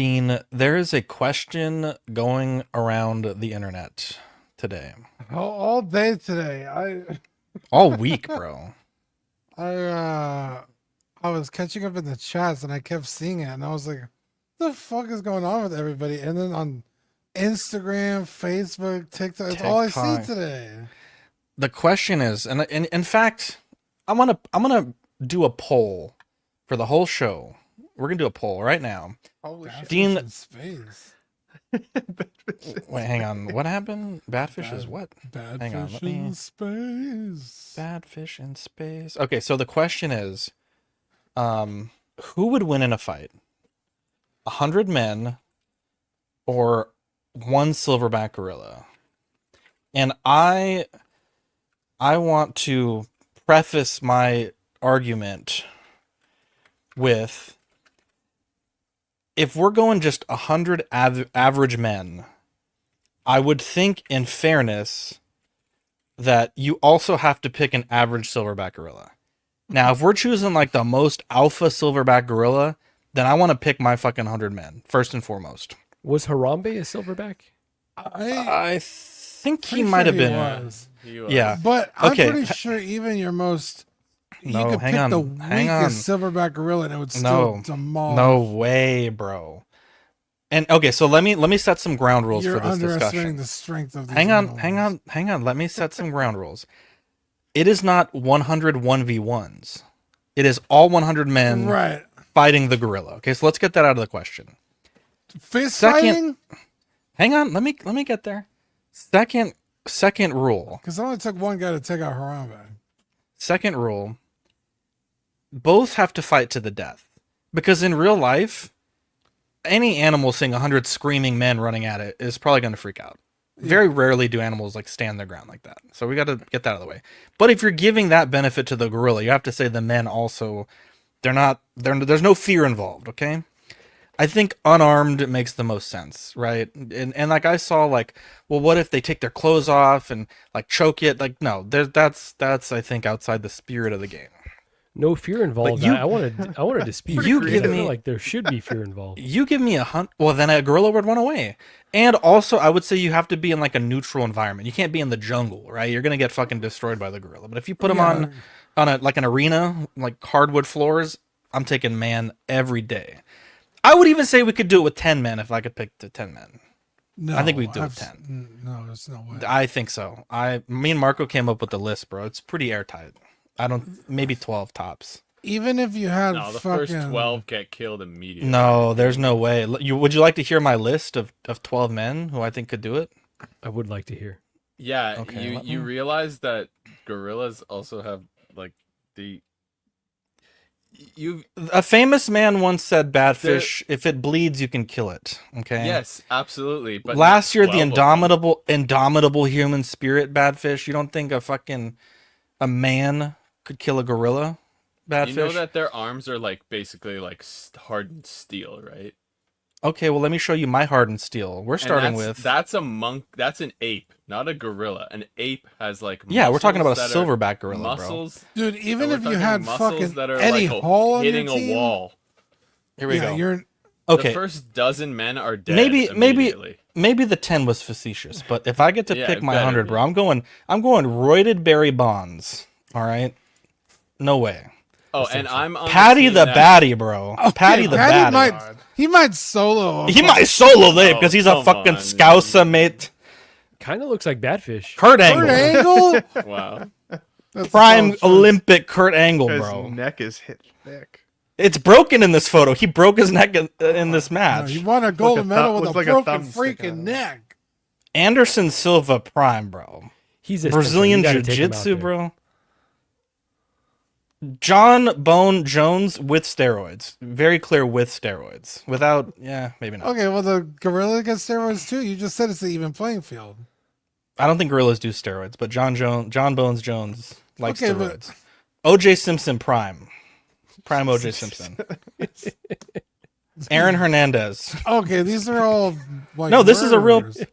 Dean, there is a question going around the internet today. All day today. All week, bro. I was catching up in the chats and I kept seeing it and I was like, what the fuck is going on with everybody? And then on Instagram, Facebook, TikTok, it's all I see TikTok. today. The question is, and in fact, I'm gonna do a poll for the whole show. We're gonna do a poll right now. Holy shit. Dean- in space. Wait, hang on. What happened? Badfish is what? Bad Hang on, fish let me- in space. Badfish in space. Okay, so the question is, who would win in a fight? 100 men or one silverback gorilla? And I want to preface my argument with, if we're going just 100 average men, I would think in fairness that you also have to pick an average silverback gorilla. Now, if we're choosing like the most alpha silverback gorilla, then I want to pick my fucking 100 men first and foremost. Was Harambe a silverback? I think he Pretty might sure have been. was. Yeah. But I'm Okay. pretty sure even your most No, you could hang pick on, the hang weakest silverback gorilla and it would still No. demolish. No way, bro. And okay, so let me set some ground rules You're for this underestimating discussion. the strength of these Hang on. Let me set some ground rules. It is not 100 1v1s. It is all 100 men Right. fighting the gorilla. Okay, so let's get that out of the question. Fist Second- fighting? Hang on, let me get there. Second rule. Because it only took one guy to take out Harambe. Second rule. Both have to fight to the death. Because in real life, any animal seeing 100 screaming men running at it is probably going to freak out. Very rarely do animals like stand their ground like that. So we got to get that out of the way. But if you're giving that benefit to the gorilla, you have to say the men also, there's no fear involved, okay? I think unarmed makes the most sense, right? And like I saw, like, well, what if they take their clothes off and like choke it? Like, no, that's I think outside the spirit of the game. No fear involved. you- I want to dispute. You because give I me- feel like there should be fear involved. You give me well, then a gorilla would run away. And also, I would say you have to be in like a neutral environment. You can't be in the jungle, right? You're gonna get fucking destroyed by the gorilla. But if you put them on a like an arena, like hardwood floors, I'm taking man every day. I would even say we could do it with 10 men if I could pick the 10 men. No, I think we do it I've- 10. No, there's no way. I think so. Me and Marco came up with the list, bro. It's pretty airtight. Maybe 12 tops. Even if you had No, the fucking... first 12 get killed immediately. No, there's no way. Would you like to hear my list of 12 men who I think could do it? I would like to hear. Yeah, Okay, let you me- realize that gorillas also have like the you A famous man once said, "Badfish, if it bleeds, you can kill it." Okay. yes, absolutely. But Last year, the 12 of them. indomitable human spirit, Badfish. You don't think a man could kill a gorilla? Badfish. You know that their arms are like basically like hardened steel, right? Okay, well, let me show you my hardened steel. We're And starting that's a monk. That's an ape, not a gorilla. An ape has like we're talking about a muscles that are- silverback gorilla, bro. muscles. Dude, even we're if you talking had muscles fucking that are Eddie like Hall on hitting your team, a wall. Here we go. you're... Okay, The first dozen men are dead. maybe immediately. the 10 was facetious, but if I get to Yeah, pick it my better 100, be. bro, I'm going roided Barry Bonds. All right, no way. Oh, and I'm on Patty team the that- baddie, bro. Patty the baddie. He might solo. He might solo there because he's a come fucking on, scouser, mate. Kind of looks like Badfish. Kurt Angle, Kurt Angle? Wow. That's a prime solid choice. Olympic Kurt Angle, His bro. neck is hit thick. It's broken in this photo. He broke his neck in this No, match. he won a gold medal with looks a like a broken thumb sticking freaking out. neck. Anderson Silva prime, bro. He's a Brazilian Jiu-Jitsu, bro. John Bone Jones with steroids. Very clear with steroids. Without, maybe not. Okay, well, the gorilla gets steroids too. You just said it's an even playing field. I don't think gorillas do steroids, but John Bones Jones likes Okay, but- steroids. OJ Simpson prime. Prime OJ Simpson. Aaron Hernandez. Okay, these are all like No, this is a real- murderers.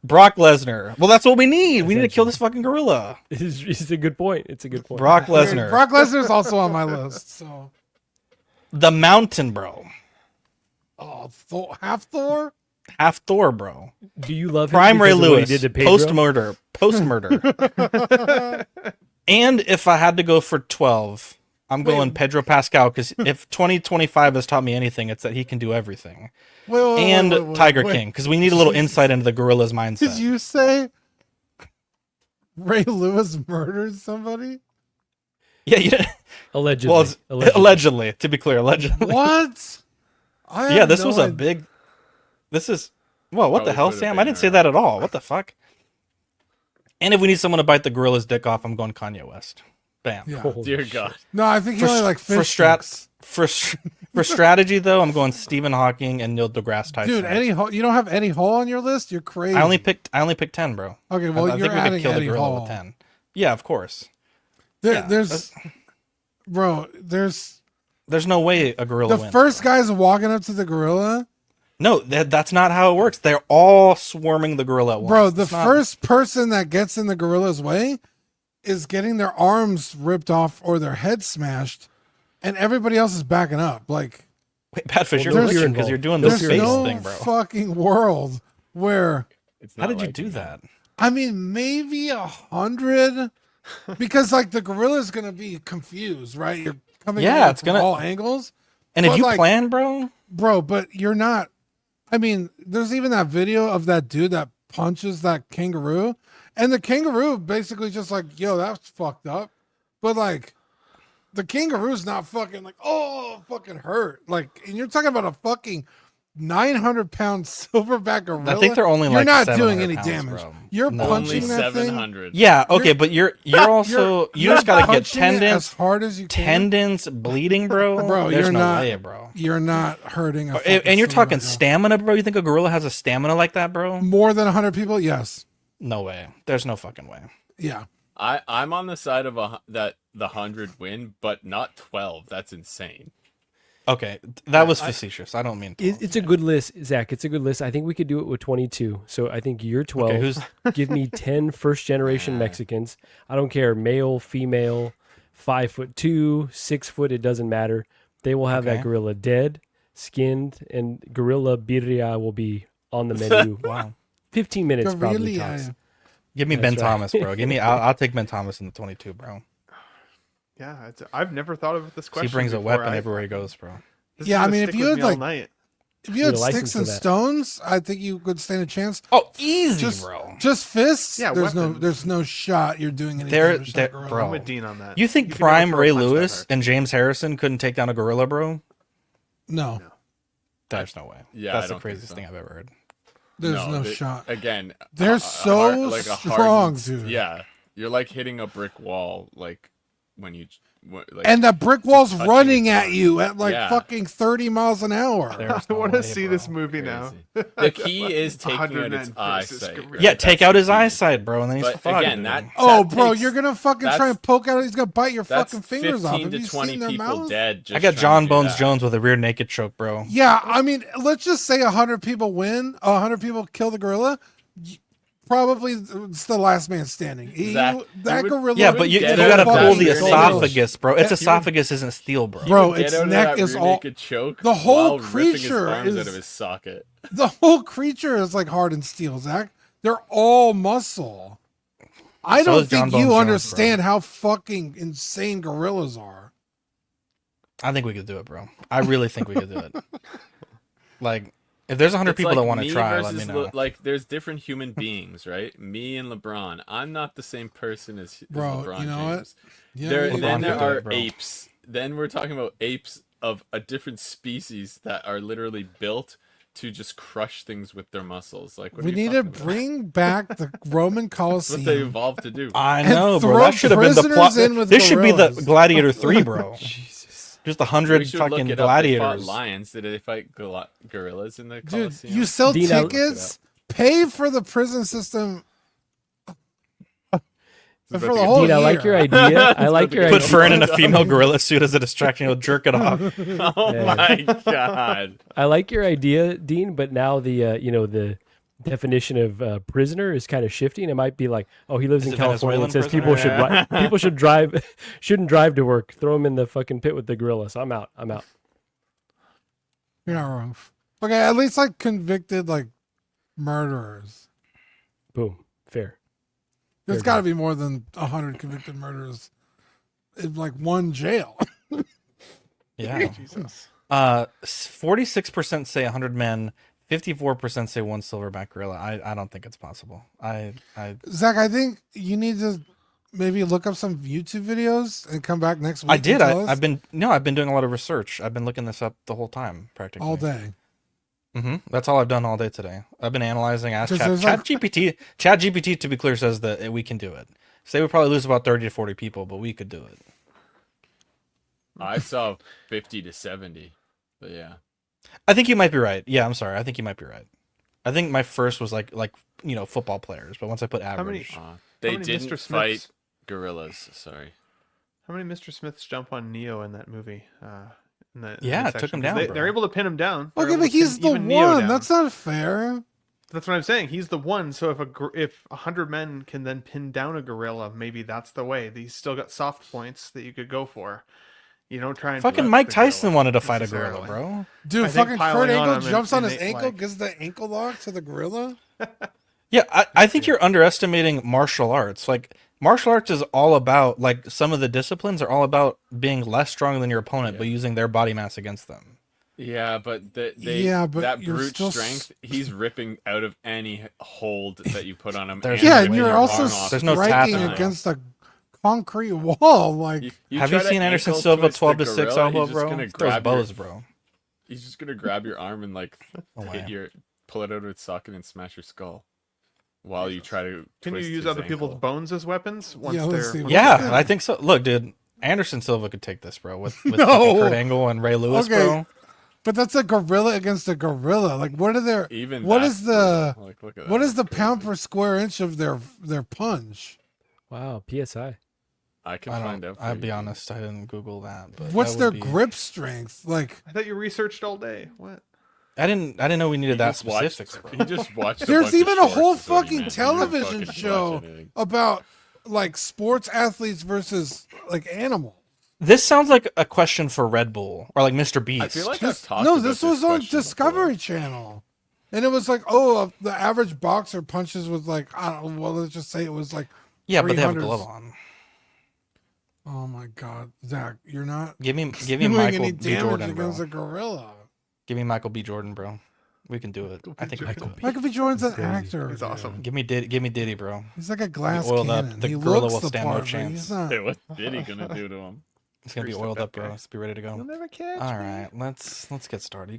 Brock Lesnar. Well, that's what we need. We need to kill this fucking gorilla. It's a good point. It's a good point. Brock Lesnar. Brock Lesnar's also on my list. So The Mountain, bro. Half Thor. Half Thor, bro. Do you love him Prime Ray because of what he Lewis. did to Pedro? Post murder. And if I had to go for 12, I'm going Pedro Pascal because if 2025 has taught me anything, it's that he can do everything. And Tiger King because we need a little insight into the gorilla's mindset. Did you say Ray Lewis murdered somebody? Yeah, yeah. Allegedly. Well, allegedly. To be clear, allegedly. What? Yeah, this was a big. This is. Well, what the Probably hell, could've Sam? been I didn't say her. that at all. What the fuck? And if we need someone to bite the gorilla's dick off, I'm going Kanye West. Bam. Yeah. Holy Dear shit. God. No, I think he For only like for fish strat sticks. for strategy though, I'm going Stephen Hawking and Neil deGrasse Tyson. Dude, Eddie Hall. You don't have Eddie Hall on your list? You're crazy. I only picked 10, bro. Okay, well, I you're think we adding could kill the Eddie gorilla Hall. with 10. Yeah, of course. Yeah, There's, bro. There's There's no way a gorilla the wins. first guy's walking up to the gorilla. No, that's not how it works. They're all swarming the gorilla at once. Bro, the It's not- first person that gets in the gorilla's way is getting their arms ripped off or their head smashed, and everybody else is backing up. Like, Wait, Badfish, you're there's- glitching because you're doing the there's space no thing, bro. fucking world where, It's How not did you like do me. that? I mean, maybe 100, because like the gorilla's gonna be confused, right? You're coming Yeah, at it it's from gonna- all angles, And if But, you like- plan, bro, bro. But you're not. I mean, there's even that video of that dude that punches that kangaroo, and the kangaroo basically just like, yo, that's fucked up. But like, the kangaroo's not fucking like, oh, fucking hurt. Like, and you're talking about a fucking 900-pound silverback gorilla. I think they're only You're like not 700 doing any pounds, damage. bro. You're No. Only punching that thing. 700. Yeah, okay, You're- but you're also you You're just gotta get punching it as tendons, hard as you can. tendons bleeding, bro. Bro, There's you're no not- way, bro. You're not hurting. And you're talking silverback. stamina, bro. You think a gorilla has a stamina like that, bro? More than 100 people? Yes. No way. There's no fucking way. Yeah. I'm on the side of that the 100 win, but not 12. That's insane. Okay, that was facetious. I don't mean. 12. It's a good list, Zach. It's a good list. I think we could do it with 22. So I think you're 12. Okay, who's Give me 10 first generation Mexicans. I don't care, male, female, 5'2", 6 foot. It doesn't matter. They will have Okay. that gorilla dead, skinned, and gorilla birria will be on the menu. wow? 15 minutes probably Gorilla. tops. Give me That's Ben right. Thomas, bro. Give me. I'll take Ben Thomas in the 22, bro. Yeah, I've never thought of this question. He brings a before. weapon everywhere he goes, bro. This is Yeah, I gonna mean, stick if you with had, me all like, night. If you had Need a license sticks for and that. stones, I think you could stand a chance. Oh, easy, Just, bro. just fists. Yeah, there's no shot you're doing any There- damage to that there- gorilla. bro. I'm with Dean on that. You think can never Prime throw a Ray punch that Lewis hard. and James Harrison couldn't take down a gorilla, bro? No, There's no way. Yeah, I That's the don't think craziest so. thing I've ever heard. there's no shot. Again, They're so a strong, dude. Yeah, you're like hitting a brick wall, like when you. Like, And the brick wall's touching running its at arm. you at like Yeah. fucking 30 miles an hour. There's I no want to way, see bro. this movie now. crazy. The key is taking out 109 its versus eyesight. gorilla. Yeah, right? take That's out his the key. eyesight, bro, and then he's But fucked. again, dude. that. Oh, that bro, takes- you're gonna fucking try that's- and poke out. He's gonna bite your That's fucking fingers off. 15 Have to you 20 seen their people mouths? dead. Just I got trying John to do Bones that. Jones with a rear naked choke, bro. Yeah, I mean, let's just say 100 people win. 100 people kill the gorilla. Probably it's the last man standing. Zach, That you would- gorilla. Yeah, would but you get gotta out of pull that the rear naked- esophagus, bro. Its Yeah, you would- esophagus isn't steel, bro. Bro, He would its get out of neck that is rear all- naked choke the whole while ripping his creature arms is- out of his socket. The whole creature is like hard steel, Zach. They're all muscle. I So don't is John think Bones you Jones, understand how fucking insane gorillas are. I think we could do it, bro. I really think we could do it. Like, if there's 100 It's people like that want to me try, let me versus know. like, there's different human beings, right? Me and LeBron. I'm not the same person as Bro, LeBron you know what? James. Yeah, There, yeah, LeBron then could there do are it, bro. apes. Then we're talking about apes of a different species that are literally built to just crush things with their muscles. Like, what we are you need to talking about? bring back the Roman That's what they Colosseum. evolved to do. I and know, bro. throw That should have been the prisoners plot. in with This should be the gorillas. Gladiator 3, bro. Jesus. Just 100 We should look fucking it up. They fought gladiators. lions. Did they fight gorillas in the Dude, Colosseum? you sell Dean, I'll look it tickets, pay for the prison system. For about the to get whole Dean, I like year. your idea. I like your Put idea. Fern in a female gorilla suit as a distraction. He'll jerk it off. Oh Yeah. my god! I like your idea, Dean, but now the the definition of prisoner is kind of shifting. It might be like, oh, he lives Is in it California and Venezuelan says people should prisoner? people should drive shouldn't drive to work. Throw him in the fucking pit with the gorilla. So I'm out. I'm out. You're not wrong. Okay, at least like convicted like murderers. Boom. Fair. There's Fair got to be more than 100 convicted murderers in like one jail. Yeah. Jesus. 46% say 100 men. 54% say one silverback gorilla. I don't think it's possible. I Zach, I think you need to maybe look up some YouTube videos and come back next week. I did. and tell us I've been doing a lot of research. I've been looking this up the whole time, practically all day. That's all I've done all day today. I've been analyzing. Ask Because Chat there's, like- GPT. Chat GPT, to be clear, says that we can do it. So they would probably lose about 30 to 40 people, but we could do it. I saw 50 to 70, but yeah. I think you might be right. Yeah, I'm sorry. I think you might be right. I think my first was like football players, but once I put many- average, They many didn't Mr. fight Smiths? gorillas. Sorry. How many Mr. Smiths jump on Neo in that movie? In the Yeah, it took section? him 'Cause down, They're bro. able to pin him down. They're Okay, able but to pin he's the even Neo one. down. That's not fair. That's what I'm saying. He's the one. So if 100 men can then pin down a gorilla, maybe that's the way. He's still got soft points that you could go for. You don't try and fucking put Mike the Tyson gorilla wanted to fight a gorilla, necessarily. bro. Dude, I think fucking piling Kurt on Angle him jumps on his innate, ankle, like- gives the ankle lock to the gorilla. Yeah, I think you're underestimating martial arts. Like martial arts is all about like some of the disciplines are all about being less strong than your opponent, but using their body mass against them. Yeah, but Yeah, but that you're brute still strength, he's ripping out of any hold that you put on him. There's Yeah, no and way you're you're also wrong off. There's no striking tapping. against a concrete wall. Like, Have you try to seen Anderson ankle Silva twist the 12 to 6 gorilla, elbow, he's just bro? gonna He throws grab bows, your, bro. He's just gonna grab your arm and like Oh, wow. hit your, pull it out of its socket and smash your skull, while you try to. Can you twist use his other people's ankle. bones as weapons once Yeah, let's they're see. Yeah, I think so. Look, dude, Anderson Silva could take this, bro, with No. fucking Kurt Angle and Ray Lewis, Okay. bro. but that's a gorilla against a gorilla. Like, what are their Even what that's is the brutal. Like, look at what that. is the That's pound crazy. per square inch of their punch? Wow. PSI. I can I find don't. out. for I'll you, be dude. honest, I didn't Google that. But What's that their would be- grip strength? Like, I thought you researched all day. What? I didn't know we needed He that just watched- specifics, bro. He just watched. There's bunch of even a whole shorts, is what he fucking meant. He didn't television fucking show watch anything. about like sports athletes versus like animals. This sounds like a question for Red Bull or like Mr. Beast. I feel like Just- I've talked no, about this was on question Discovery before. Channel, and it was like, oh, the average boxer punches with like, I don't know. Well, let's just say it was like, yeah, but they have a 300s. glove on. oh my god, Zach, you're not Give me doing Michael any B. damage Jordan, bro. against a gorilla. Give me Michael B. Jordan, bro. We can do it. I think we can do it. Michael B. Jordan's an Crazy. actor. He's dude. awesome. Give me Diddy, bro. He's like a glass oiled up, cannon. the He gorilla looks will the stand no part, but chance. he's not. Hey, what's Diddy gonna do to him? It's gonna be Greased up oiled that up, bro. guy. Let's be ready to You'll go. never catch All me. right, let's get started.